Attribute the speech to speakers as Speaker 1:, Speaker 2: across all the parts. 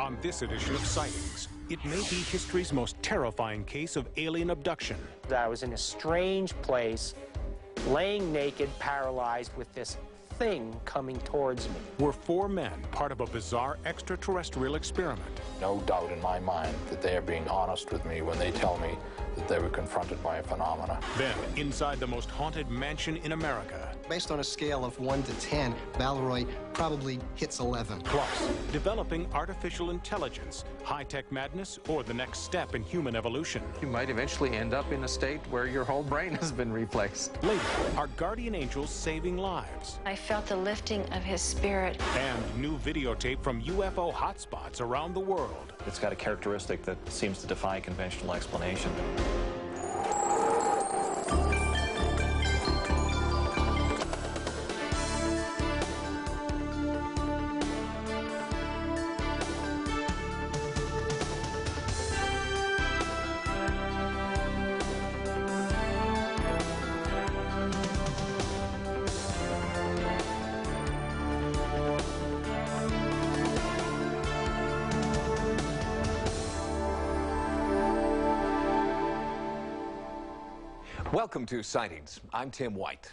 Speaker 1: On this edition of Sightings, it may be history's most terrifying case of alien abduction.
Speaker 2: I was in a strange place, laying naked, paralyzed, with this thing coming towards me.
Speaker 1: Were four men part of a bizarre extraterrestrial experiment?
Speaker 3: No doubt in my mind that they are being honest with me when they tell me that they were confronted by a phenomena.
Speaker 1: Then, inside the most haunted mansion in America.
Speaker 4: Based on a scale of 1 to 10, Valeroy probably hits 11.
Speaker 1: Plus, developing artificial intelligence, high-tech madness, or the next step in human evolution.
Speaker 5: You might eventually end up in a state where your whole brain has been replaced.
Speaker 1: Later, our guardian angels saving lives.
Speaker 6: I felt the lifting of his spirit.
Speaker 1: And new videotape from UFO hotspots around the world.
Speaker 7: It's got a characteristic that seems to defy conventional explanation.
Speaker 8: Welcome to Sightings. I'm Tim White.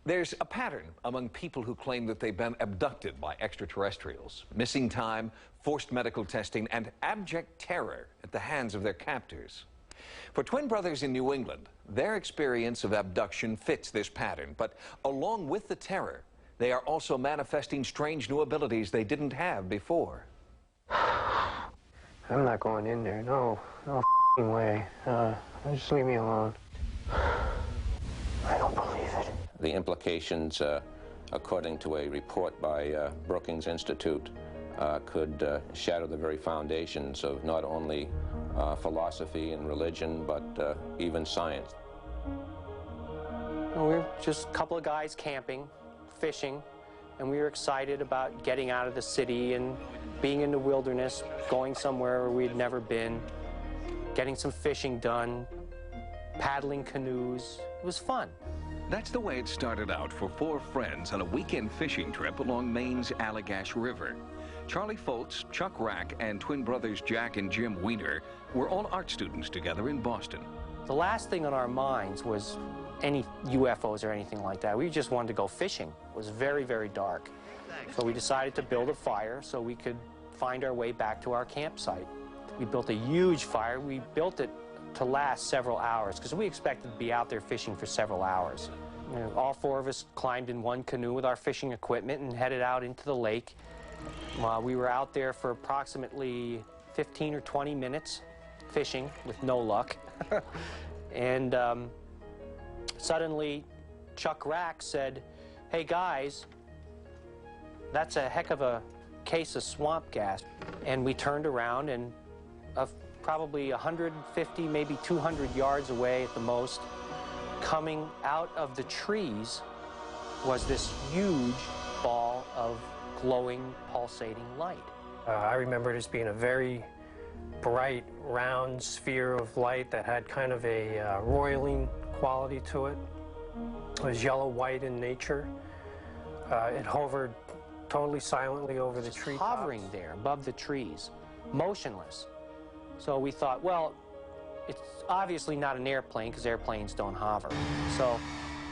Speaker 8: There's a pattern among people who claim that they've been abducted by extraterrestrials. Missing time, forced medical testing, and abject terror at the hands of their captors. For twin brothers in New England, their experience of abduction fits this pattern, but along with the terror, they are also manifesting strange new abilities they didn't have before.
Speaker 9: I'm not going in there, no f***ing way. Just leave me alone. I don't believe it.
Speaker 10: The implications, according to a report by Brookings Institute, could shatter the very foundations of not only philosophy and religion, but even science.
Speaker 2: We were just a couple of guys camping, fishing, and we were excited about getting out of the city and being in the wilderness, going somewhere where we'd never been, getting some fishing done, paddling canoes. It was fun.
Speaker 11: That's the way it started out for four friends on a weekend fishing trip along Maine's Allagash River. Charlie Foltz, Chuck Rack, and twin brothers Jack and Jim Weiner were all art students together in Boston.
Speaker 2: The last thing on our minds was any UFOs or anything like that. We just wanted to go fishing. It was very, very dark. So we decided to build a fire so we could find our way back to our campsite. We built a huge fire. We built it to last several hours because we expected to be out there fishing for several hours. You know, all four of us climbed in one canoe with our fishing equipment and headed out into the lake. We were out there for approximately 15 or 20 minutes fishing with no luck. And suddenly Chuck Rack said, "Hey guys, that's a heck of a case of swamp gas." And we turned around, and probably 150, maybe 200 yards away at the most, coming out of the trees was this huge ball of glowing, pulsating light.
Speaker 9: I remember it as being a very bright, round sphere of light that had kind of a roiling quality to it. It was yellow-white in nature. It hovered totally silently over the treetops.
Speaker 2: Hovering there above the trees, motionless. So we thought, well, it's obviously not an airplane because airplanes don't hover. So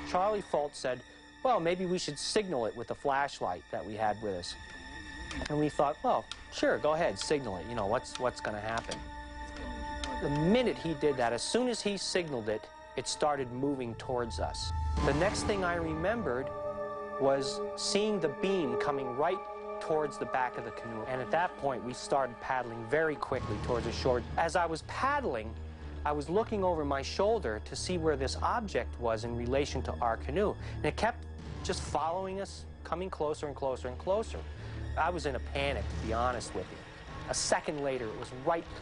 Speaker 2: Charlie Foltz said, well, maybe we should signal it with the flashlight that we had with us. And we thought, well, sure, go ahead, signal it. You know, what's going to happen? The minute he did that, as soon as he signaled it, it started moving towards us. The next thing I remembered was seeing the beam coming right towards the back of the canoe. And at that point, we started paddling very quickly towards the shore. As I was paddling, I was looking over my shoulder to see where this object was in relation to our canoe. And it kept just following us, coming closer and closer and closer. I was in a panic, to be honest with you. A second later, it was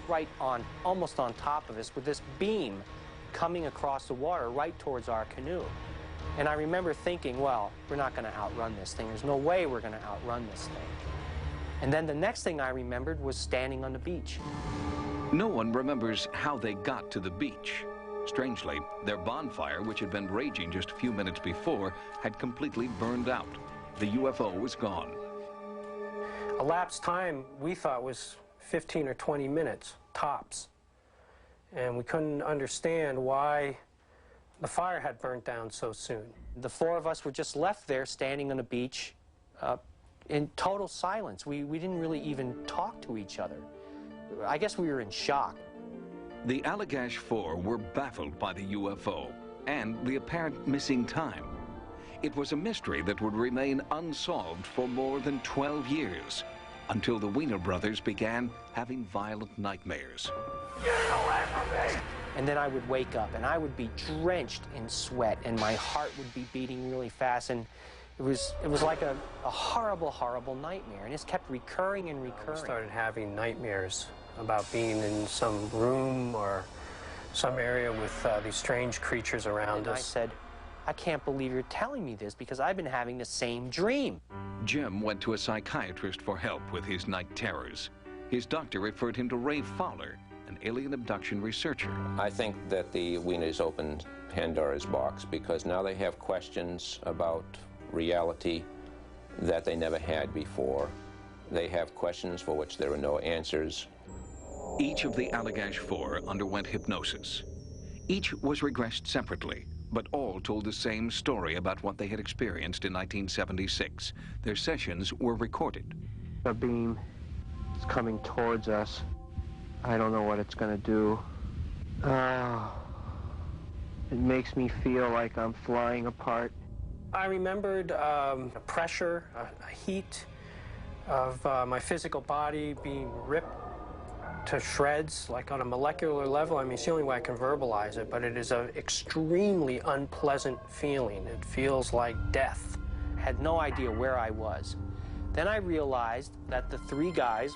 Speaker 2: right on, almost on top of us, with this beam coming across the water right towards our canoe. And I remember thinking, well, we're not going to outrun this thing. There's no way we're going to outrun this thing. And then the next thing I remembered was standing on the beach.
Speaker 11: No one remembers how they got to the beach. Strangely, their bonfire, which had been raging just a few minutes before, had completely burned out. The UFO was gone.
Speaker 9: Elapsed time we thought was 15 or 20 minutes, tops. And we couldn't understand why the fire had burnt down so soon.
Speaker 2: The four of us were just left there standing on the beach in total silence. We didn't really even talk to each other. I guess we were in shock.
Speaker 11: The Allagash Four were baffled by the UFO and the apparent missing time. It was a mystery that would remain unsolved for more than 12 years, until the Wiener brothers began having violent nightmares.
Speaker 2: And then I would wake up and I would be drenched in sweat and my heart would be beating really fast, and it was like a horrible, horrible nightmare, and it kept recurring and recurring.
Speaker 9: I started having nightmares about being in some room or some area with these strange creatures around us.
Speaker 2: I said, I can't believe you're telling me this, because I've been having the same dream.
Speaker 11: Jim went to a psychiatrist for help with his night terrors. His doctor referred him to Ray Fowler, an alien abduction researcher.
Speaker 10: I think that the Wieners opened Pandora's box, because now they have questions about reality that they never had before. They have questions for which there are no answers.
Speaker 11: Each of the Allagash Four underwent hypnosis. Each was regressed separately, but all told the same story about what they had experienced in 1976. Their sessions were recorded.
Speaker 12: A beam is coming towards us. I don't know what it's going to do. It makes me feel like I'm flying apart.
Speaker 9: I remembered a pressure, a heat of my physical body being ripped to shreds, like on a molecular level. I mean, it's the only way I can verbalize it, but it is an extremely unpleasant feeling. It feels like death.
Speaker 2: Had no idea where I was. Then I realized that the three guys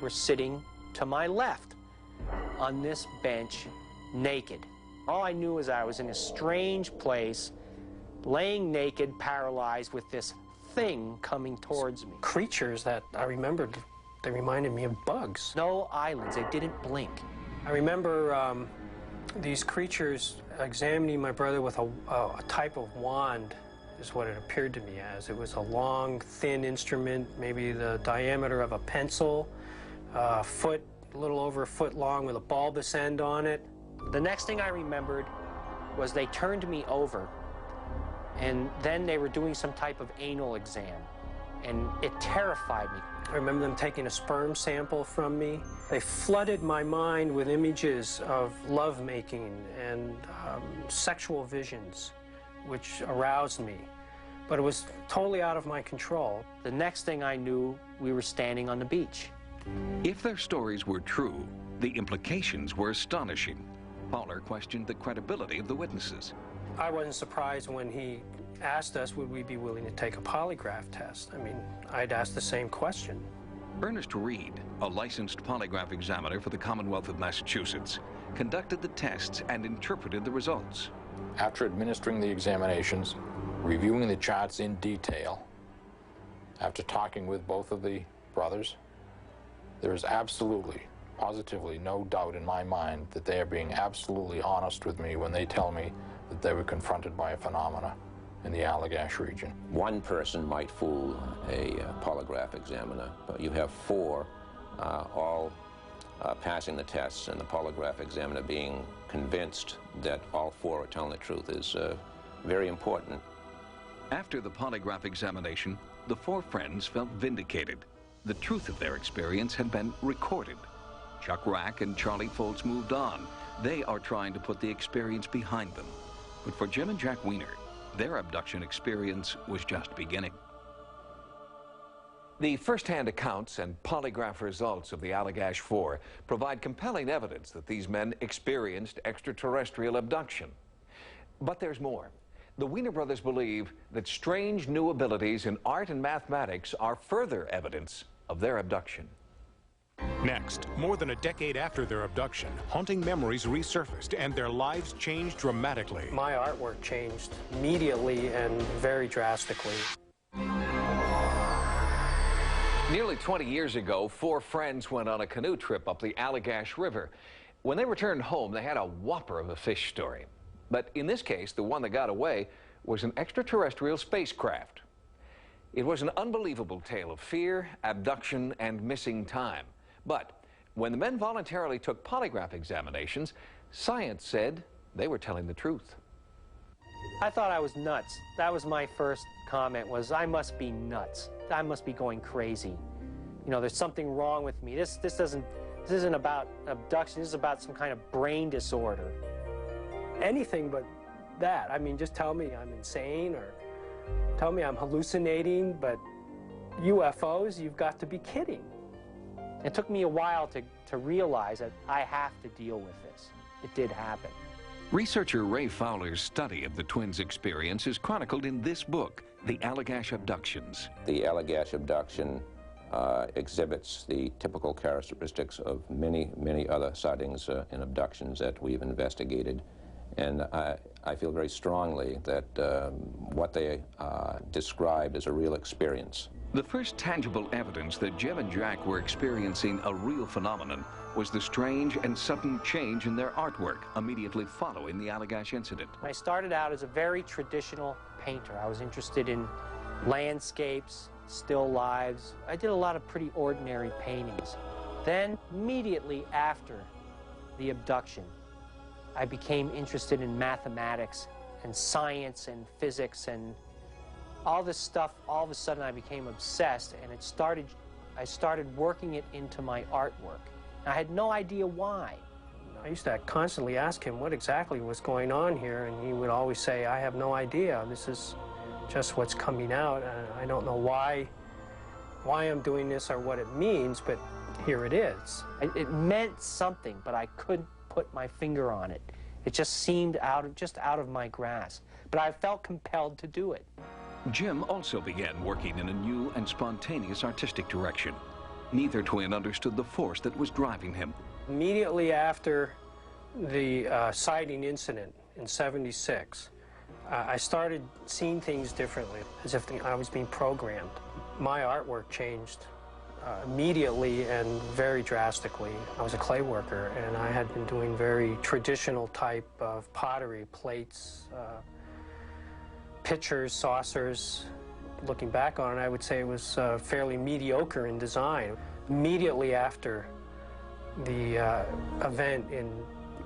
Speaker 2: were sitting to my left on this bench, naked. All I knew was I was in a strange place, laying naked, paralyzed, with this thing coming towards me.
Speaker 9: Creatures that I remembered, they reminded me of bugs.
Speaker 2: No eyelids, they didn't blink.
Speaker 9: I remember these creatures examining my brother with a type of wand, is what it appeared to me as. It was a long, thin instrument, maybe the diameter of a pencil, a little over a foot long, with a bulbous end on it.
Speaker 2: The next thing I remembered was they turned me over, and then they were doing some type of anal exam, and it terrified me.
Speaker 9: I remember them taking a sperm sample from me. They flooded my mind with images of lovemaking and sexual visions, which aroused me. But it was totally out of my control.
Speaker 2: The next thing I knew, we were standing on the beach.
Speaker 11: If their stories were true, the implications were astonishing. Fowler questioned the credibility of the witnesses.
Speaker 9: I wasn't surprised when he asked us would we be willing to take a polygraph test. I mean, I'd asked the same question.
Speaker 11: Ernest Reed, a licensed polygraph examiner for the Commonwealth of Massachusetts, conducted the tests and interpreted the results.
Speaker 3: After administering the examinations, reviewing the charts in detail, after talking with both of the brothers, there is absolutely, positively no doubt in my mind that they are being absolutely honest with me when they tell me that they were confronted by a phenomena in the Allagash region.
Speaker 10: One person might fool a polygraph examiner, but you have four all passing the tests, and the polygraph examiner being convinced that all four are telling the truth is very important.
Speaker 11: After the polygraph examination, the four friends felt vindicated. The truth of their experience had been recorded. Chuck Rack and Charlie Foltz moved on. They are trying to put the experience behind them. But for Jim and Jack Wiener, their abduction experience was just beginning. The first-hand accounts and polygraph results of the Allagash Four provide compelling evidence that these men experienced extraterrestrial abduction. But there's more. The Wiener brothers believe that strange new abilities in art and mathematics are further evidence of their abduction.
Speaker 1: Next, more than a decade after their abduction, haunting memories resurfaced and their lives changed dramatically.
Speaker 9: My artwork changed immediately and very drastically.
Speaker 8: Nearly 20 years ago, four friends went on a canoe trip up the Allagash River. When they returned home, they had a whopper of a fish story. But in this case, the one that got away was an extraterrestrial spacecraft. It was an unbelievable tale of fear, abduction, and missing time. But when the men voluntarily took polygraph examinations, science said they were telling the truth.
Speaker 2: I thought I was nuts. That was my first comment, was I must be nuts. I must be going crazy. You know, there's something wrong with me. This isn't about abduction. This is about some kind of brain disorder.
Speaker 9: Anything but that. I mean, just tell me I'm insane or tell me I'm hallucinating, but UFOs, you've got to be kidding.
Speaker 2: It took me a while to realize that I have to deal with this. It did happen.
Speaker 11: Researcher Ray Fowler's study of the twins' experience is chronicled in this book, The Allagash Abductions.
Speaker 10: The Allagash abduction exhibits the typical characteristics of many, many other sightings and abductions that we've investigated. And I feel very strongly that what they described is a real experience.
Speaker 11: The first tangible evidence that Jim and Jack were experiencing a real phenomenon was the strange and sudden change in their artwork immediately following the Allagash incident.
Speaker 2: I started out as a very traditional painter. I was interested in landscapes, still lives. I did a lot of pretty ordinary paintings. Then, immediately after the abduction, I became interested in mathematics and science and physics and all this stuff. All of a sudden I became obsessed, and I started working it into my artwork. I had no idea why.
Speaker 9: I used to constantly ask him what exactly was going on here, and he would always say, I have no idea. This is just what's coming out. I don't know why I'm doing this or what it means, but here it is.
Speaker 2: It meant something, but I couldn't put my finger on it. It just seemed out of my grasp. But I felt compelled to do it.
Speaker 11: Jim also began working in a new and spontaneous artistic direction. Neither twin understood the force that was driving him.
Speaker 9: Immediately after the sighting incident in '76, I started seeing things differently, as if I was being programmed. My artwork changed immediately and very drastically. I was a clay worker, and I had been doing very traditional type of pottery, plates, pitchers, saucers. Looking back on it, I would say it was fairly mediocre in design. Immediately after the event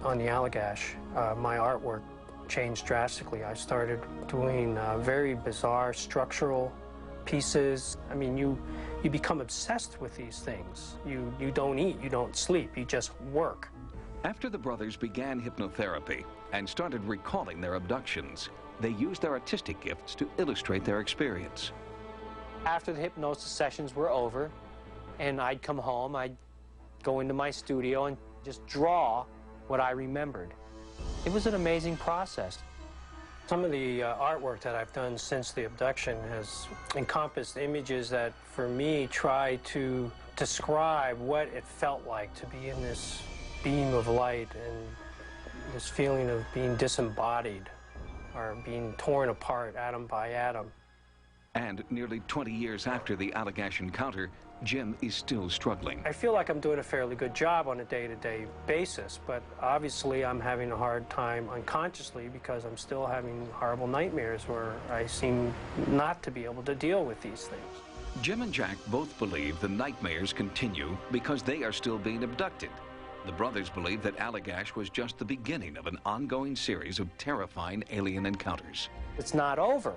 Speaker 9: on the Allagash, my artwork changed drastically. I started doing very bizarre structural pieces. I mean, you become obsessed with these things. You don't eat, you don't sleep, you just work.
Speaker 11: After the brothers began hypnotherapy and started recalling their abductions, they used their artistic gifts to illustrate their experience.
Speaker 2: After the hypnosis sessions were over, and I'd come home, I'd go into my studio and just draw what I remembered. It was an amazing process.
Speaker 9: Some of the artwork that I've done since the abduction has encompassed images that, for me, try to describe what it felt like to be in this beam of light and this feeling of being disembodied or being torn apart atom by atom.
Speaker 11: And nearly 20 years after the Allagash encounter, Jim is still struggling.
Speaker 9: I feel like I'm doing a fairly good job on a day-to-day basis, but obviously I'm having a hard time unconsciously because I'm still having horrible nightmares where I seem not to be able to deal with these things.
Speaker 11: Jim and Jack both believe the nightmares continue because they are still being abducted. The brothers believe that Allagash was just the beginning of an ongoing series of terrifying alien encounters.
Speaker 2: It's not over.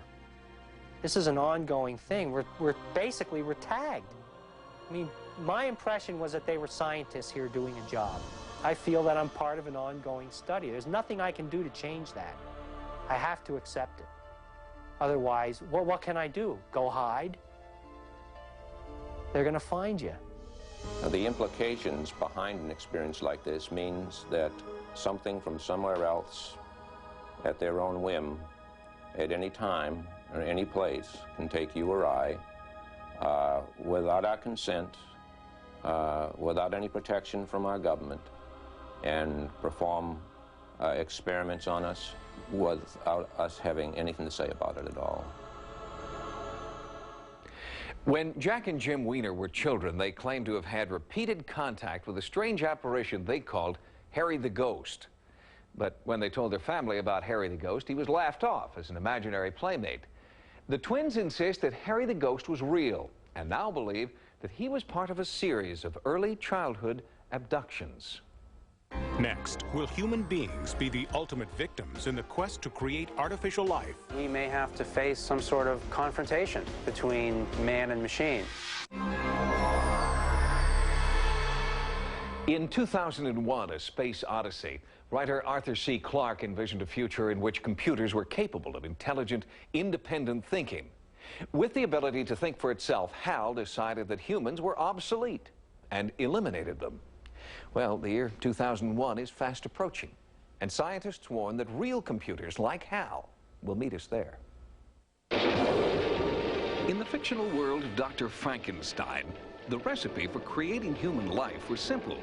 Speaker 2: This is an ongoing thing. We're tagged. I mean, my impression was that they were scientists here doing a job. I feel that I'm part of an ongoing study. There's nothing I can do to change that. I have to accept it. Otherwise, well, what can I do? Go hide? They're going to find you.
Speaker 10: Now, the implications behind an experience like this means that something from somewhere else, at their own whim, at any time or any place, can take you or I, without our consent, without any protection from our government, and perform experiments on us without us having anything to say about it at all.
Speaker 8: When Jack and Jim Weiner were children, they claimed to have had repeated contact with a strange apparition they called Harry the Ghost. But when they told their family about Harry the Ghost, he was laughed off as an imaginary playmate. The twins insist that Harry the Ghost was real and now believe that he was part of a series of early childhood abductions.
Speaker 1: Next, will human beings be the ultimate victims in the quest to create artificial life?
Speaker 2: We may have to face some sort of confrontation between man and machine.
Speaker 8: In 2001, A Space Odyssey, writer Arthur C. Clarke envisioned a future in which computers were capable of intelligent, independent thinking. With the ability to think for itself, HAL decided that humans were obsolete and eliminated them. Well, the year 2001 is fast approaching, and scientists warn that real computers like HAL will meet us there.
Speaker 11: In the fictional world of Dr. Frankenstein, the recipe for creating human life was simple.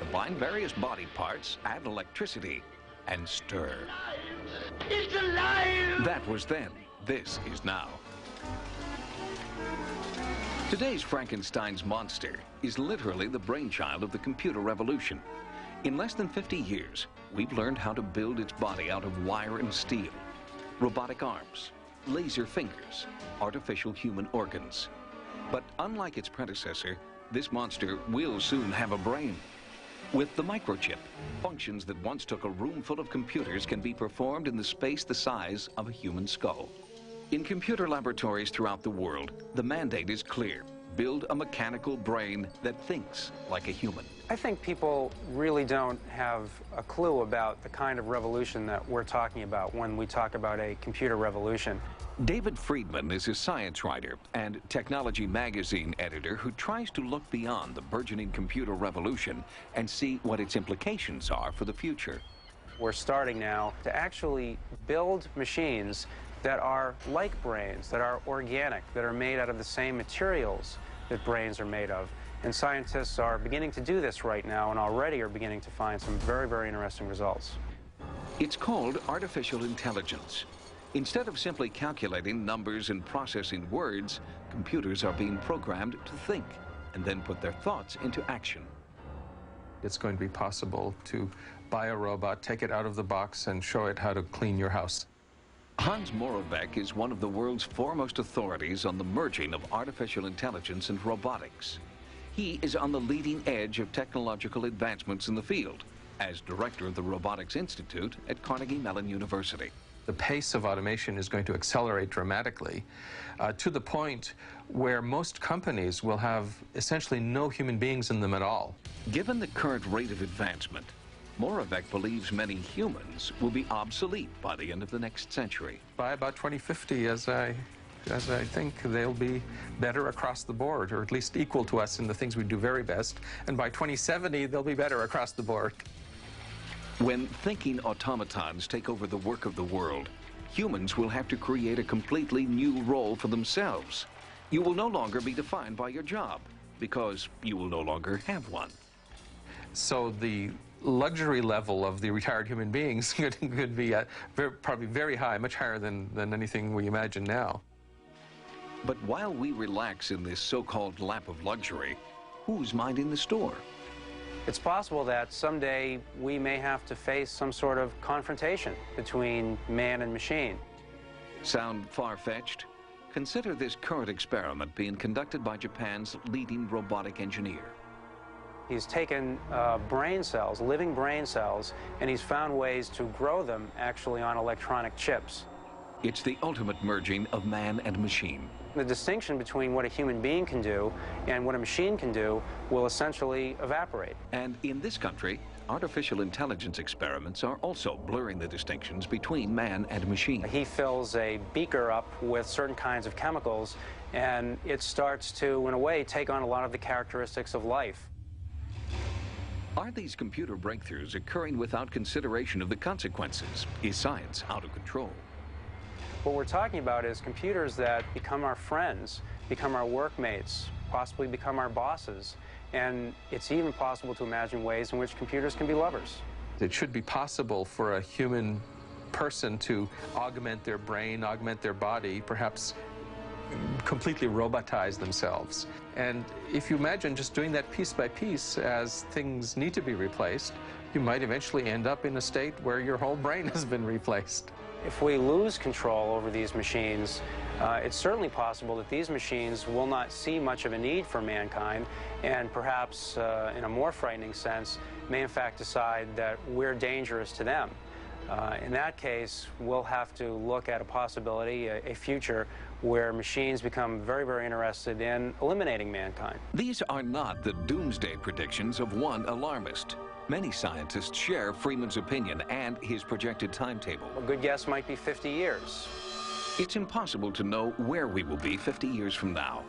Speaker 11: Combine various body parts, add electricity, and stir. It's alive! That was then. This is now. Today's Frankenstein's monster is literally the brainchild of the computer revolution. In less than 50 years, we've learned how to build its body out of wire and steel, robotic arms, laser fingers, artificial human organs. But unlike its predecessor, this monster will soon have a brain. With the microchip, functions that once took a room full of computers can be performed in the space the size of a human skull. In computer laboratories throughout the world, the mandate is clear. Build a mechanical brain that thinks like a human.
Speaker 2: I think people really don't have a clue about the kind of revolution that we're talking about when we talk about a computer revolution.
Speaker 11: David Friedman is a science writer and technology magazine editor who tries to look beyond the burgeoning computer revolution and see what its implications are for the future.
Speaker 2: We're starting now to actually build machines that are like brains, that are organic, that are made out of the same materials that brains are made of. And scientists are beginning to do this right now and already are beginning to find some very, very interesting results.
Speaker 11: It's called artificial intelligence. Instead of simply calculating numbers and processing words, computers are being programmed to think and then put their thoughts into action.
Speaker 5: It's going to be possible to buy a robot, take it out of the box, and show it how to clean your house.
Speaker 11: Hans Moravec is one of the world's foremost authorities on the merging of artificial intelligence and robotics. He is on the leading edge of technological advancements in the field as director of the Robotics Institute at Carnegie Mellon University.
Speaker 5: The pace of automation is going to accelerate dramatically to the point where most companies will have essentially no human beings in them at all.
Speaker 11: Given the current rate of advancement, Moravec believes many humans will be obsolete by the end of the next century.
Speaker 5: By about 2050, as I think, they'll be better across the board, or at least equal to us in the things we do very best. And by 2070, they'll be better across the board.
Speaker 11: When thinking automatons take over the work of the world, humans will have to create a completely new role for themselves. You will no longer be defined by your job, because you will no longer have one.
Speaker 5: So the luxury level of the retired human beings could be probably very high, much higher than anything we imagine now.
Speaker 11: But while we relax in this so-called lap of luxury, who's minding the store?
Speaker 2: It's possible that someday we may have to face some sort of confrontation between man and machine.
Speaker 11: Sound far-fetched? Consider this current experiment being conducted by Japan's leading robotic engineer.
Speaker 2: He's taken brain cells, living brain cells, and he's found ways to grow them actually on electronic chips.
Speaker 11: It's the ultimate merging of man and machine.
Speaker 2: The distinction between what a human being can do and what a machine can do will essentially evaporate.
Speaker 11: And in this country, artificial intelligence experiments are also blurring the distinctions between man and machine.
Speaker 2: He fills a beaker up with certain kinds of chemicals, and it starts to, in a way, take on a lot of the characteristics of life.
Speaker 11: Are these computer breakthroughs occurring without consideration of the consequences? Is science out of control?
Speaker 2: What we're talking about is computers that become our friends, become our workmates, possibly become our bosses. And it's even possible to imagine ways in which computers can be lovers.
Speaker 5: It should be possible for a human person to augment their brain, augment their body, perhaps completely robotize themselves. And if you imagine just doing that piece by piece as things need to be replaced, you might eventually end up in a state where your whole brain has been replaced.
Speaker 2: If we lose control over these machines, it's certainly possible that these machines will not see much of a need for mankind, and perhaps, in a more frightening sense, may in fact decide that we're dangerous to them. In that case, we'll have to look at a possibility, a future, where machines become very, very interested in eliminating mankind.
Speaker 11: These are not the doomsday predictions of one alarmist. Many scientists share Freeman's opinion and his projected timetable.
Speaker 2: A good guess might be 50 years.
Speaker 11: It's impossible to know where we will be 50 years from now.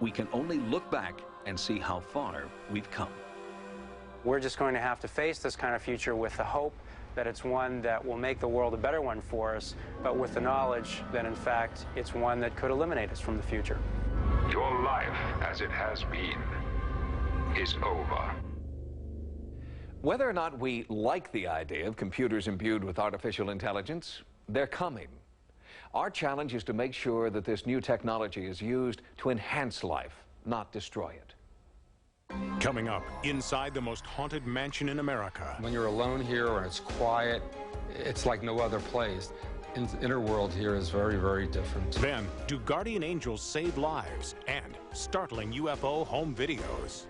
Speaker 11: We can only look back and see how far we've come.
Speaker 2: We're just going to have to face this kind of future with the hope that it's one that will make the world a better one for us, but with the knowledge that, in fact, it's one that could eliminate us from the future.
Speaker 13: Your life, as it has been, is over.
Speaker 8: Whether or not we like the idea of computers imbued with artificial intelligence, they're coming. Our challenge is to make sure that this new technology is used to enhance life, not destroy it.
Speaker 1: Coming up, inside the most haunted mansion in America.
Speaker 3: When you're alone here and it's quiet, it's like no other place. The inner world here is very, very different.
Speaker 1: Then, do guardian angels save lives? And startling UFO home videos.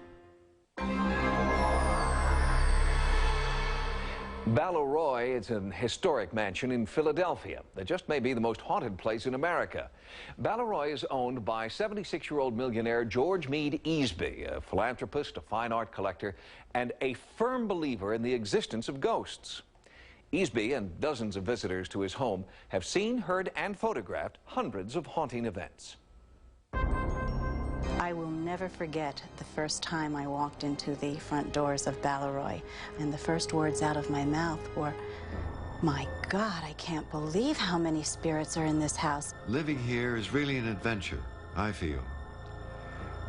Speaker 8: Balleroy is an historic mansion in Philadelphia that just may be the most haunted place in America. Balleroy is owned by 76-year-old millionaire George Meade Easby, a philanthropist, a fine art collector, and a firm believer in the existence of ghosts. Easby and dozens of visitors to his home have seen, heard, and photographed hundreds of haunting events.
Speaker 14: I will never forget the first time I walked into the front doors of Balleroy, and the first words out of my mouth were, "My God, I can't believe how many spirits are in this house."
Speaker 15: Living here is really an adventure, I feel.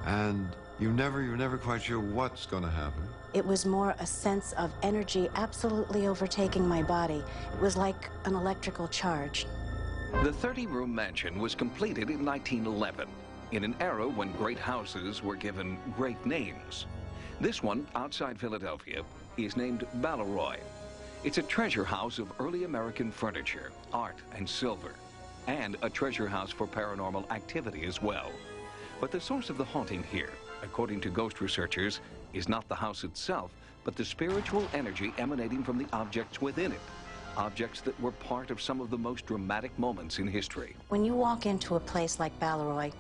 Speaker 15: And you're never quite sure what's going to happen.
Speaker 14: It was more a sense of energy absolutely overtaking my body. It was like an electrical charge.
Speaker 11: The 30-room mansion was completed in 1911. In an era when great houses were given great names. This one, outside Philadelphia, is named Balleroy. It's a treasure house of early American furniture, art, and silver, and a treasure house for paranormal activity as well. But the source of the haunting here, according to ghost researchers, is not the house itself, but the spiritual energy emanating from the objects within it. Objects that were part of some of the most dramatic moments in history.
Speaker 14: When you walk into a place like Balleroy,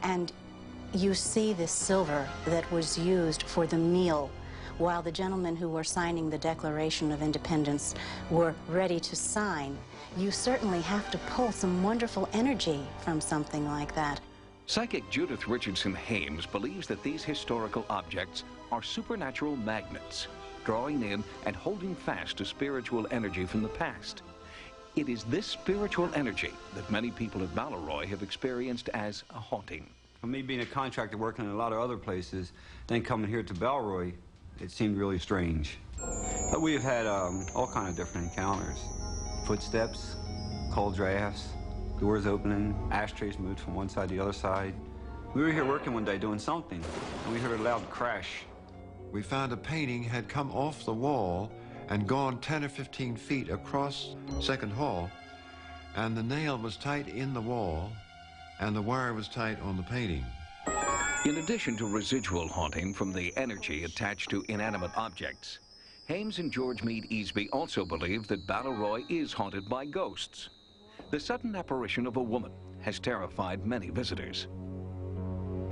Speaker 14: and you see this silver that was used for the meal while the gentlemen who were signing the Declaration of Independence were ready to sign, you certainly have to pull some wonderful energy from something like that.
Speaker 11: Psychic Judith Richardson Hames believes that these historical objects are supernatural magnets, drawing in and holding fast to spiritual energy from the past. It is this spiritual energy that many people at Balleroy have experienced as a haunting.
Speaker 16: For me, being a contractor working in a lot of other places, then coming here to Balleroy, it seemed really strange. But we've had all kind of different encounters. Footsteps, cold drafts, doors opening, ashtrays moved from one side to the other side. We were here working one day doing something, and we heard a loud crash.
Speaker 15: We found a painting had come off the wall and gone 10 or 15 feet across Second Hall, and the nail was tight in the wall, and the wire was tight on the painting.
Speaker 11: In addition to residual haunting from the energy attached to inanimate objects, Hames and George Meade Easby also believe that Balleroy is haunted by ghosts. The sudden apparition of a woman has terrified many visitors.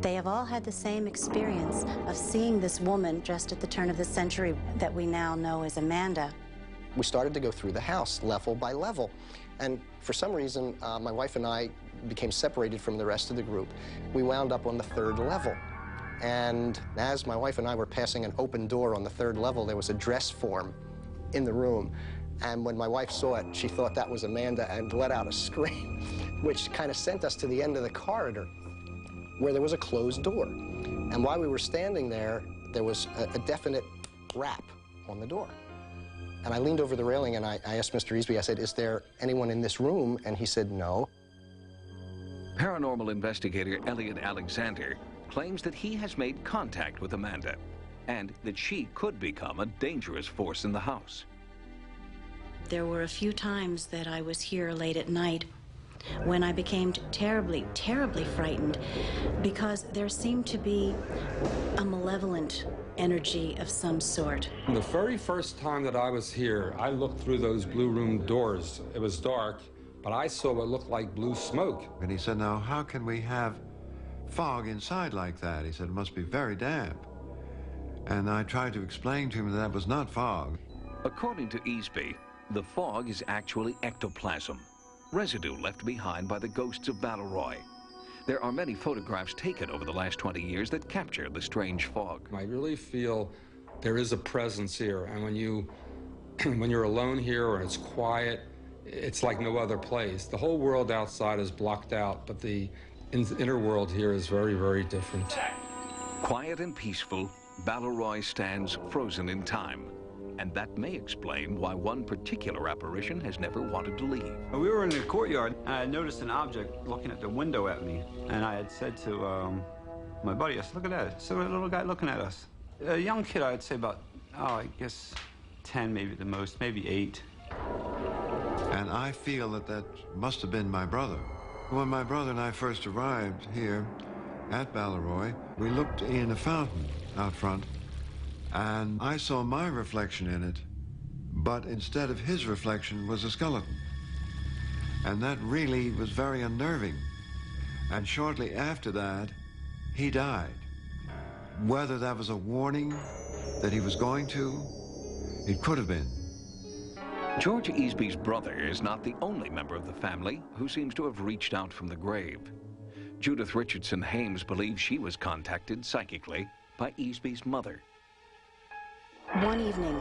Speaker 14: They have all had the same experience of seeing this woman just at the turn of the century that we now know as Amanda.
Speaker 4: We started to go through the house level by level, and for some reason my wife and I became separated from the rest of the group. We wound up on the 3rd level, and as my wife and I were passing an open door on the 3rd level, there was a dress form in the room, and when my wife saw it, she thought that was Amanda and let out a scream, which kind of sent us to the end of the corridor, where there was a closed door. And while we were standing there, there was a definite rap on the door. And I leaned over the railing and I asked Mr. Easby, I said, "Is there anyone in this room?" And he said, "No."
Speaker 11: Paranormal investigator Elliot Alexander claims that he has made contact with Amanda and that she could become a dangerous force in the house.
Speaker 14: There were a few times that I was here late at night when I became terribly, terribly frightened because there seemed to be a malevolent energy of some sort.
Speaker 17: The very first time that I was here, I looked through those blue room doors. It was dark, but I saw what looked like blue smoke.
Speaker 15: And he said, now, how can we have fog inside like that? He said, it must be very damp. And I tried to explain to him that that was not fog.
Speaker 11: According to Easby, the fog is actually ectoplasm, residue left behind by the ghosts of Balleroy. There are many photographs taken over the last 20 years that capture the strange fog.
Speaker 17: I really feel there is a presence here, and when you're alone here or it's quiet, it's like no other place. The whole world outside is blocked out, but the inner world here is very, very different.
Speaker 11: Quiet and peaceful, Balleroy stands frozen in time. And that may explain why one particular apparition has never wanted to leave.
Speaker 16: We were in the courtyard, and I noticed an object looking at the window at me. And I had said to my buddy, I said, look at that. It's a little guy looking at us. A young kid, I'd say about, I guess 10 maybe at the most, maybe 8.
Speaker 15: And I feel that that must have been my brother. When my brother and I first arrived here at Balleroy, we looked in a fountain out front, and I saw my reflection in it, but instead of his reflection was a skeleton. And that really was very unnerving. And shortly after that, he died. Whether that was a warning that he was going to, it could have been.
Speaker 11: George Easby's brother is not the only member of the family who seems to have reached out from the grave. Judith Richardson Hames believes she was contacted psychically by Easby's mother.
Speaker 14: One evening,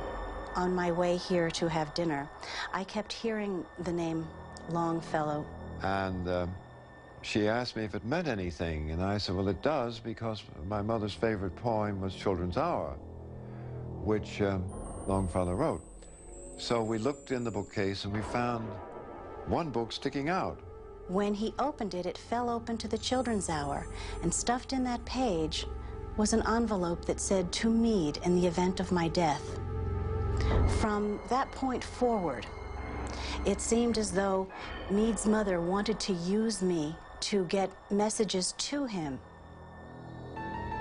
Speaker 14: on my way here to have dinner, I kept hearing the name Longfellow.
Speaker 15: And she asked me if it meant anything, and I said, well, it does, because my mother's favorite poem was Children's Hour, which Longfellow wrote. So we looked in the bookcase, and we found one book sticking out.
Speaker 14: When he opened it, it fell open to the Children's Hour, and stuffed in that page was an envelope that said, "To Meade in the event of my death." From that point forward, it seemed as though Meade's mother wanted to use me to get messages to him.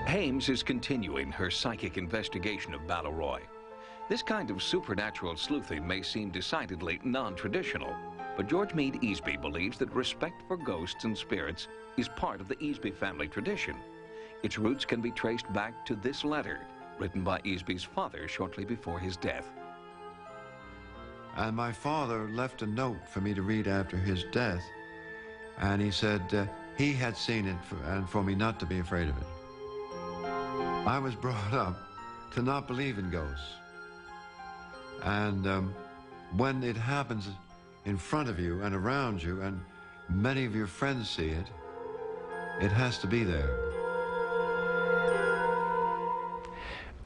Speaker 11: Hames is continuing her psychic investigation of Balleroy. This kind of supernatural sleuthing may seem decidedly non-traditional, but George Meade Easby believes that respect for ghosts and spirits is part of the Easby family tradition. Its roots can be traced back to this letter, written by Easby's father shortly before his death.
Speaker 15: And my father left a note for me to read after his death, and he said he had seen it and for me not to be afraid of it. I was brought up to not believe in ghosts. And when it happens in front of you and around you, and many of your friends see it, it has to be there.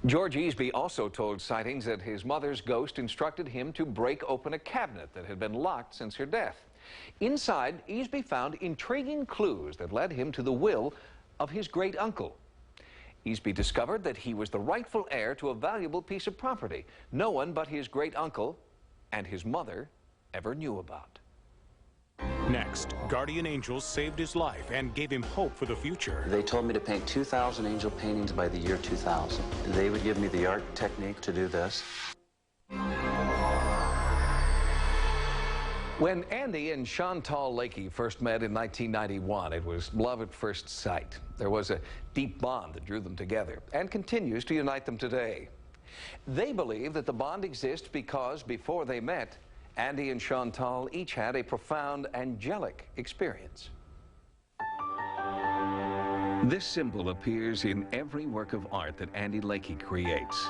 Speaker 8: George Easby also told Sightings that his mother's ghost instructed him to break open a cabinet that had been locked since her death. Inside, Easby found intriguing clues that led him to the will of his great-uncle. Easby discovered that he was the rightful heir to a valuable piece of property no one but his great-uncle and his mother ever knew about.
Speaker 1: Next, guardian angels saved his life and gave him hope for the future.
Speaker 18: They told me to paint 2,000 angel paintings by the year 2000. They would give me the art technique to do this.
Speaker 8: When Andy and Chantal Lakey first met in 1991, it was love at first sight. There was a deep bond that drew them together and continues to unite them today. They believe that the bond exists because before they met, Andy and Chantal each had a profound angelic experience.
Speaker 11: This symbol appears in every work of art that Andy Lakey creates.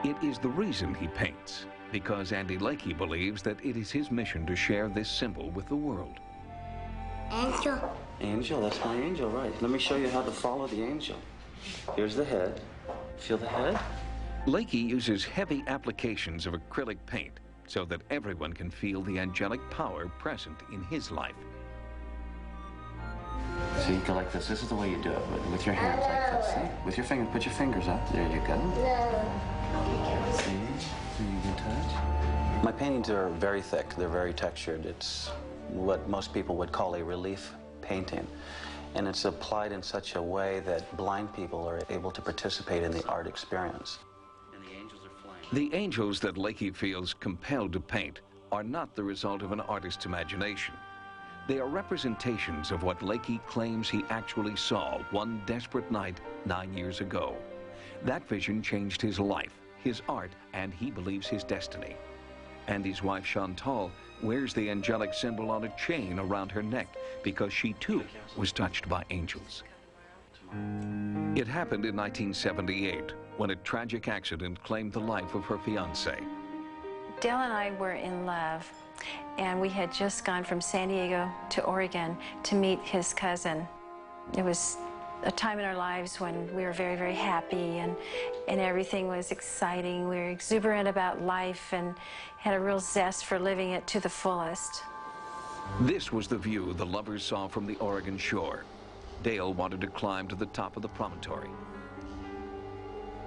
Speaker 11: It is the reason he paints, because Andy Lakey believes that it is his mission to share this symbol with the world.
Speaker 18: Angel. Angel, that's my angel, right. Let me show you how to follow the angel. Here's the head. Feel the head?
Speaker 11: Lakey uses heavy applications of acrylic paint so that everyone can feel the angelic power present in his life.
Speaker 18: So you go like this. This is the way you do it, with your hands like this. See? With your fingers, put your fingers up. There you go. See? So you can touch. My paintings are very thick. They're very textured. It's what most people would call a relief painting. And it's applied in such a way that blind people are able to participate in the art experience.
Speaker 11: The angels that Lakey feels compelled to paint are not the result of an artist's imagination. They are representations of what Lakey claims he actually saw one desperate night 9 years ago. That vision changed his life, his art, and he believes his destiny. Andy's wife, Chantal, wears the angelic symbol on a chain around her neck because she, too, was touched by angels. It happened in 1978 when a tragic accident claimed the life of her fiancé.
Speaker 6: Dale and I were in love, and we had just gone from San Diego to Oregon to meet his cousin. It was a time in our lives when we were very, very happy, and everything was exciting. We were exuberant about life and had a real zest for living it to the fullest.
Speaker 11: This was the view the lovers saw from the Oregon shore. Dale wanted to climb to the top of the promontory.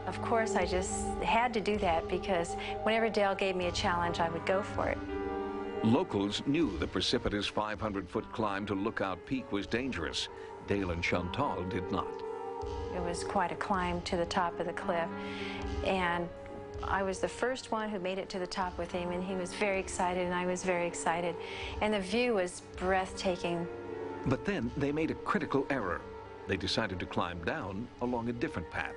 Speaker 6: Of course, I just had to do that because whenever Dale gave me a challenge, I would go for it.
Speaker 11: Locals knew the precipitous 500-foot climb to Lookout Peak was dangerous. Dale and Chantal did not.
Speaker 6: It was quite a climb to the top of the cliff, and I was the first one who made it to the top with him, and he was very excited, and I was very excited, and the view was breathtaking.
Speaker 11: But then they made a critical error. They decided to climb down along a different path.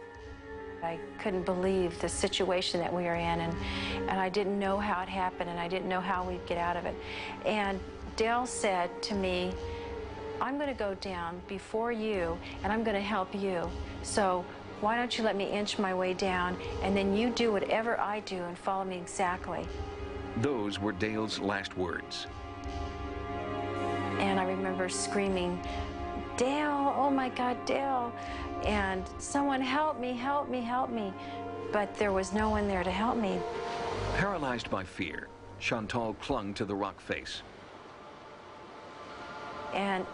Speaker 6: I couldn't believe the situation that we were in, and I didn't know how it happened, and I didn't know how we'd get out of it. And Dale said to me, I'm going to go down before you, and I'm going to help you. So why don't you let me inch my way down, and then you do whatever I do and follow me exactly.
Speaker 11: Those were Dale's last words.
Speaker 6: And I remember screaming, Dale, oh my God, Dale. And someone help me, help me, help me. But there was no one there to help me.
Speaker 11: Paralyzed by fear, Chantal clung to the rock face.
Speaker 6: And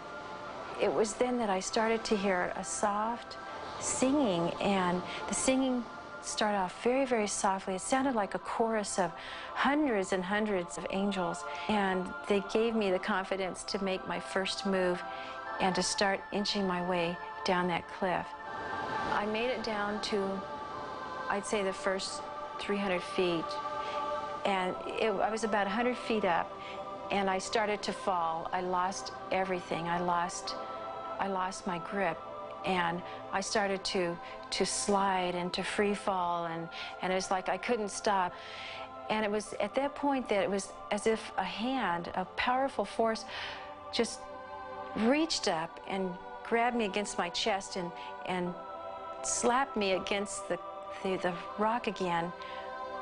Speaker 6: it was then that I started to hear a soft singing, and the singing started off very, very softly. It sounded like a chorus of hundreds and hundreds of angels, and they gave me the confidence to make my first move and to start inching my way down that cliff. I made it down to, I'd say, the first 300 feet, and I was about 100 feet up, and I started to fall. I lost everything. I lost my grip, and I started to slide and to free fall, and it was like I couldn't stop. And it was at that point that it was as if a hand, a powerful force, just reached up and grabbed me against my chest and slapped me against the rock again,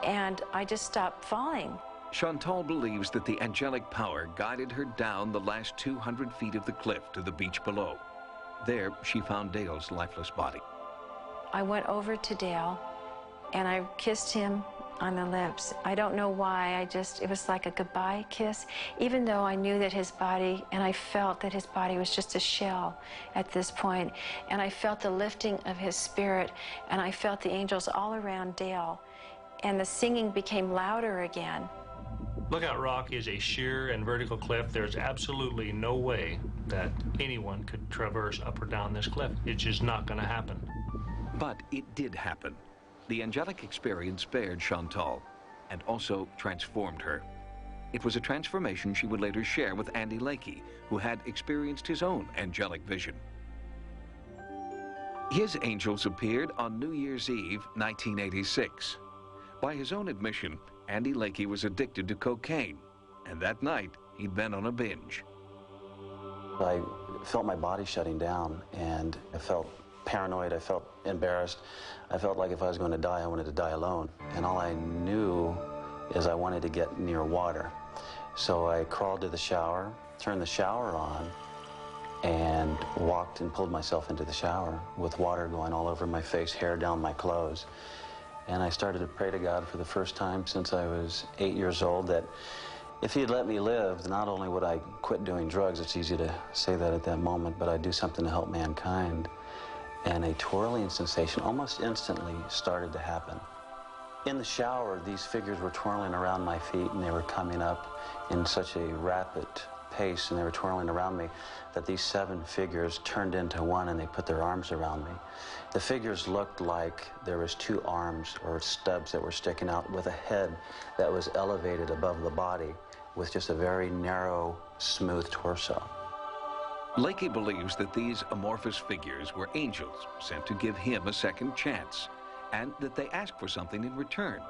Speaker 6: and I just stopped falling.
Speaker 11: Chantal believes that the angelic power guided her down the last 200 feet of the cliff to the beach below. There, she found Dale's lifeless body.
Speaker 6: I went over to Dale, and I kissed him on the lips. I don't know why, it was like a goodbye kiss, even though I knew that his body, and I felt that his body was just a shell at this point, and I felt the lifting of his spirit, and I felt the angels all around Dale, and the singing became louder again.
Speaker 19: Lookout Rock is a sheer and vertical cliff. There's absolutely no way that anyone could traverse up or down this cliff. It's just not going to happen.
Speaker 11: But it did happen. The angelic experience spared Chantal and also transformed her. It was a transformation she would later share with Andy Lakey, who had experienced his own angelic vision. His angels appeared on New Year's Eve, 1986. By his own admission, Andy Lakey was addicted to cocaine, and that night he'd been on a binge.
Speaker 18: I felt my body shutting down, and I felt paranoid, I felt embarrassed. I felt like if I was going to die, I wanted to die alone. And all I knew is I wanted to get near water. So I crawled to the shower, turned the shower on, and walked and pulled myself into the shower with water going all over my face, hair down my clothes. And I started to pray to God for the first time since I was 8 years old that if He had let me live, not only would I quit doing drugs, it's easy to say that at that moment, but I'd do something to help mankind. And a twirling sensation almost instantly started to happen. In the shower, these figures were twirling around my feet, and they were coming up in such a rapid pace, and they were twirling around me, that these 7 figures turned into one, and they put their arms around me. The figures looked like there was 2 arms or stubs that were sticking out, with a head that was elevated above the body, with just a very narrow, smooth torso.
Speaker 11: Lakey believes that these amorphous figures were angels sent to give him a second chance, and that they ask for something in return.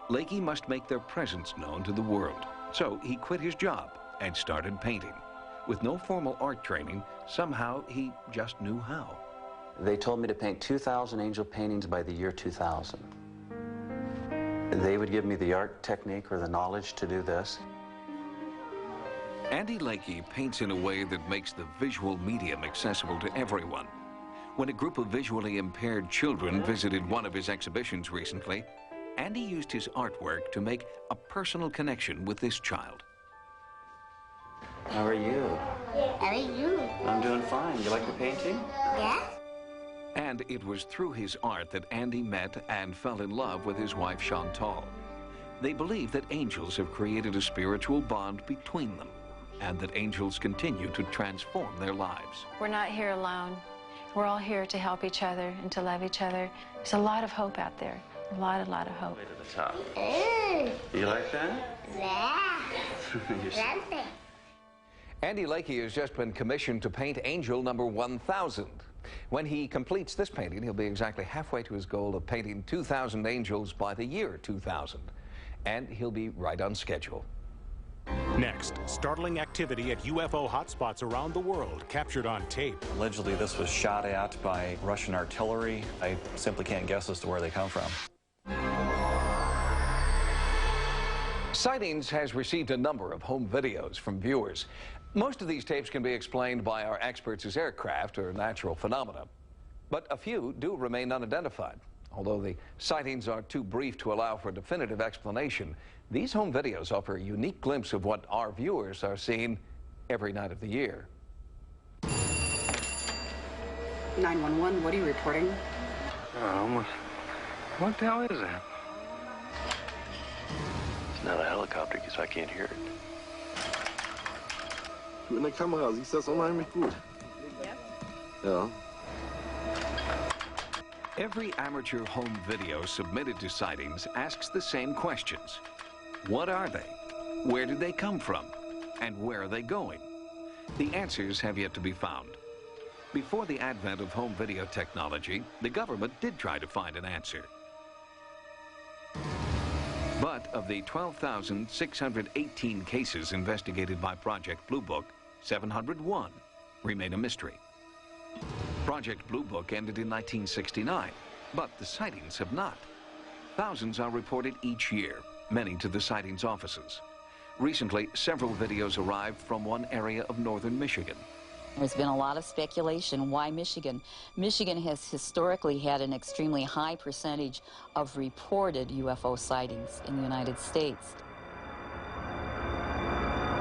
Speaker 11: Lakey must make their presence known to the world, so he quit his job and started painting. With no formal art training, somehow he just knew how.
Speaker 18: They told me to paint 2,000 angel paintings by the year 2000. They would give me the art technique or the knowledge to do this.
Speaker 11: Andy Lakey paints in a way that makes the visual medium accessible to everyone. When a group of visually impaired children visited one of his exhibitions recently, Andy used his artwork to make a personal connection with this child.
Speaker 18: How are you?
Speaker 20: How are you?
Speaker 18: I'm doing fine. You like the painting?
Speaker 20: Yes.
Speaker 11: And it was through his art that Andy met and fell in love with his wife, Chantal. They believe that angels have created a spiritual bond between them, and that angels continue to transform their lives.
Speaker 6: We're not here alone. We're all here to help each other and to love each other. There's a lot of hope out there. A lot of hope.
Speaker 18: Way to the top. You like that?
Speaker 20: Yeah.
Speaker 8: Andy Lakey has just been commissioned to paint angel number 1000. When he completes this painting, he'll be exactly halfway to his goal of painting 2,000 angels by the year 2000. And he'll be right on schedule.
Speaker 1: Next, startling activity at UFO hotspots around the world, captured on tape.
Speaker 7: Allegedly, this was shot at by Russian artillery. I simply can't guess as to where they come from.
Speaker 8: Sightings has received a number of home videos from viewers. Most of these tapes can be explained by our experts as aircraft or natural phenomena, but a few do remain unidentified. Although the sightings are too brief to allow for a definitive explanation, these home videos offer a unique glimpse of what our viewers are seeing every night of the year.
Speaker 21: 911, what are you reporting?
Speaker 22: What the hell is that? It's not a helicopter because I can't hear it.
Speaker 23: Du, in der Kamera siehst du das unheimlich gut. Ja.
Speaker 11: Every amateur home video submitted to Sightings asks the same questions. What are they? Where did they come from? And where are they going? The answers have yet to be found. Before the advent of home video technology, the government did try to find an answer. But of the 12,618 cases investigated by Project Blue Book, 701 remain a mystery. Project Blue Book ended in 1969, but the sightings have not. Thousands are reported each year, many to the sightings offices. Recently, several videos arrived from one area of northern Michigan.
Speaker 24: There's been a lot of speculation. Why Michigan? Michigan has historically had an extremely high percentage of reported UFO sightings in the United States.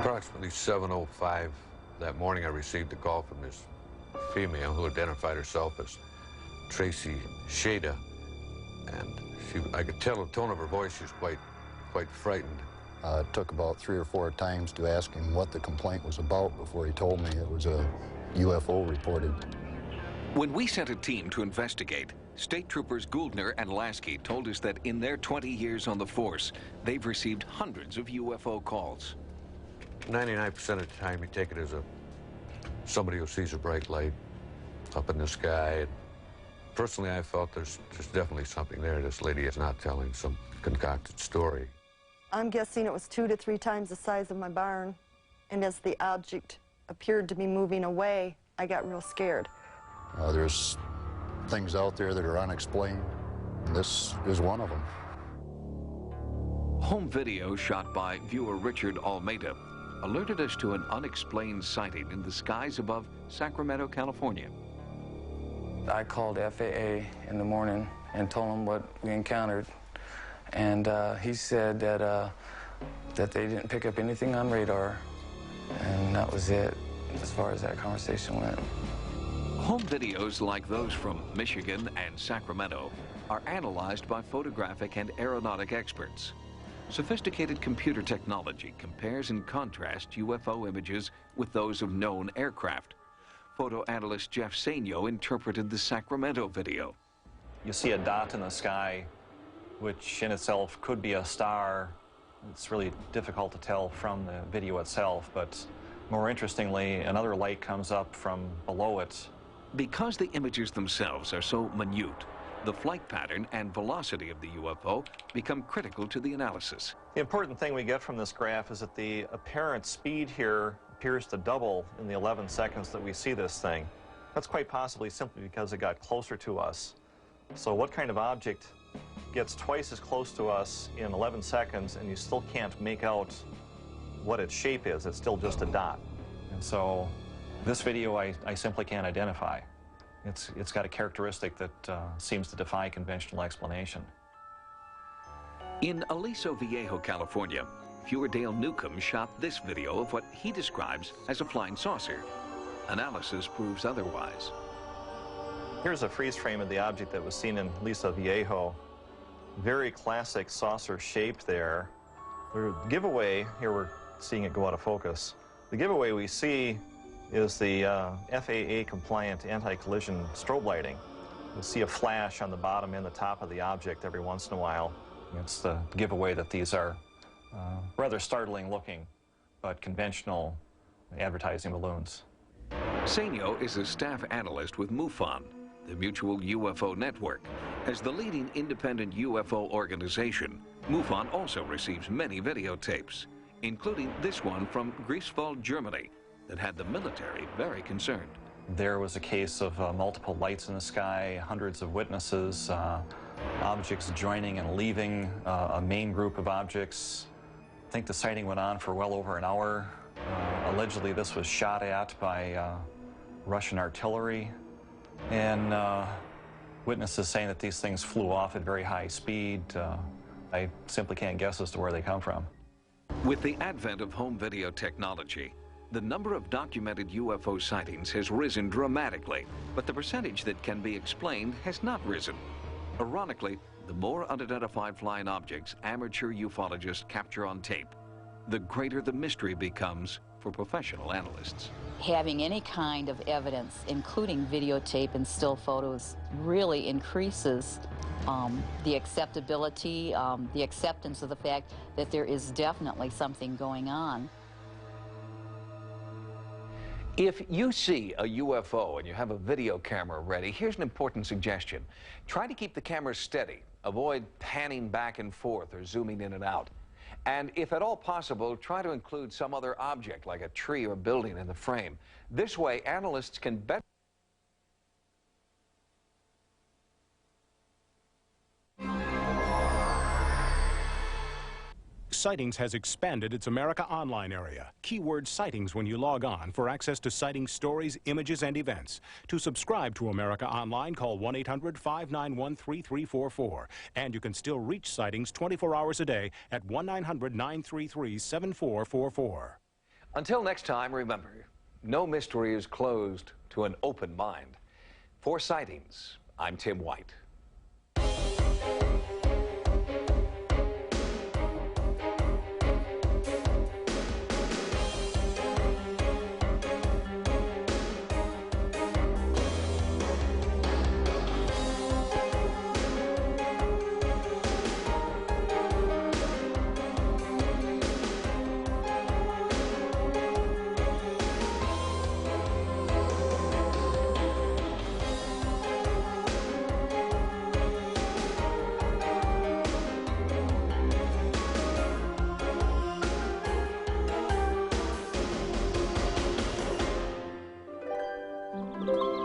Speaker 25: Approximately 7:05 that morning, I received a call from this female who identified herself as Tracy Shada, and I could tell the tone of her voice she was quite frightened.
Speaker 26: It took about 3 or 4 times to ask him what the complaint was about before he told me it was a UFO reported.
Speaker 11: When we sent a team to investigate, State Troopers Gouldner and Lasky told us that in their 20 years on the force, they've received hundreds of UFO calls.
Speaker 25: 99% of the time, you take it as somebody who sees a bright light up in the sky. Personally, I felt there's definitely something there. This lady is not telling some concocted story.
Speaker 27: I'm guessing it was 2 to 3 times the size of my barn, and as the object appeared to be moving away, I got real scared.
Speaker 26: There's things out there that are unexplained, and this is one of them.
Speaker 11: Home video shot by viewer Richard Almeida alerted us to an unexplained sighting in the skies above Sacramento, California.
Speaker 28: I called FAA in the morning and told them what we encountered. And he said that they didn't pick up anything on radar, and that was it as far as that conversation went.
Speaker 11: Home videos like those from Michigan and Sacramento are analyzed by photographic and aeronautic experts. Sophisticated computer technology compares and contrasts UFO images with those of known aircraft. Photo analyst Jeff Sainio interpreted the Sacramento video.
Speaker 7: You see a dot in the sky, which in itself could be a star. It's really difficult to tell from the video itself, but more interestingly, another light comes up from below it.
Speaker 11: Because the images themselves are so minute, the flight pattern and velocity of the UFO become critical to the analysis.
Speaker 7: The important thing we get from this graph is that the apparent speed here appears to double in the 11 seconds that we see this thing. That's quite possibly simply because it got closer to us. So what kind of object gets twice as close to us in 11 seconds and you still can't make out what its shape is? It's still just a dot. And so this video I simply can't identify. It's got a characteristic that seems to defy conventional explanation.
Speaker 11: In Aliso Viejo, California, Dale Newcomb shot this video of what he describes as a flying saucer. Analysis proves otherwise.
Speaker 7: Here's a freeze frame of the object that was seen in Aliso Viejo. Very classic saucer shape there. The giveaway, here we're seeing it go out of focus. The giveaway we see is the FAA-compliant anti-collision strobe lighting. You'll see a flash on the bottom and the top of the object every once in a while. It's the giveaway that these are rather startling looking, but conventional advertising balloons.
Speaker 11: Sainio is a staff analyst with MUFON, the Mutual UFO Network. As the leading independent UFO organization, MUFON also receives many videotapes, including this one from Greifswald, Germany, that had the military very concerned.
Speaker 7: There was a case of multiple lights in the sky, hundreds of witnesses, objects joining and leaving a main group of objects. I think the sighting went on for well over an hour. Allegedly, this was shot at by Russian artillery, and witnesses saying that these things flew off at very high speed. I simply can't guess as to where they come from.
Speaker 11: With the advent of home video technology, the number of documented UFO sightings has risen dramatically, but the percentage that can be explained has not risen. Ironically, the more unidentified flying objects amateur ufologists capture on tape, the greater the mystery becomes for professional analysts.
Speaker 24: Having any kind of evidence, including videotape and still photos, really increases the acceptability, the acceptance of the fact that there is definitely something going on.
Speaker 11: If you see a UFO and you have a video camera ready, here's an important suggestion. Try to keep the camera steady. Avoid panning back and forth or zooming in and out. And if at all possible, try to include some other object like a tree or building in the frame. This way, analysts can better
Speaker 1: Sightings has expanded its America Online area. Keyword Sightings when you log on for access to Sightings stories, images, and events. To subscribe to America Online, call 1-800-591-3344. And you can still reach Sightings 24 hours a day at 1-900-933-7444.
Speaker 11: Until next time, remember, no mystery is closed to an open mind. For Sightings, I'm Tim White.
Speaker 2: Thank you.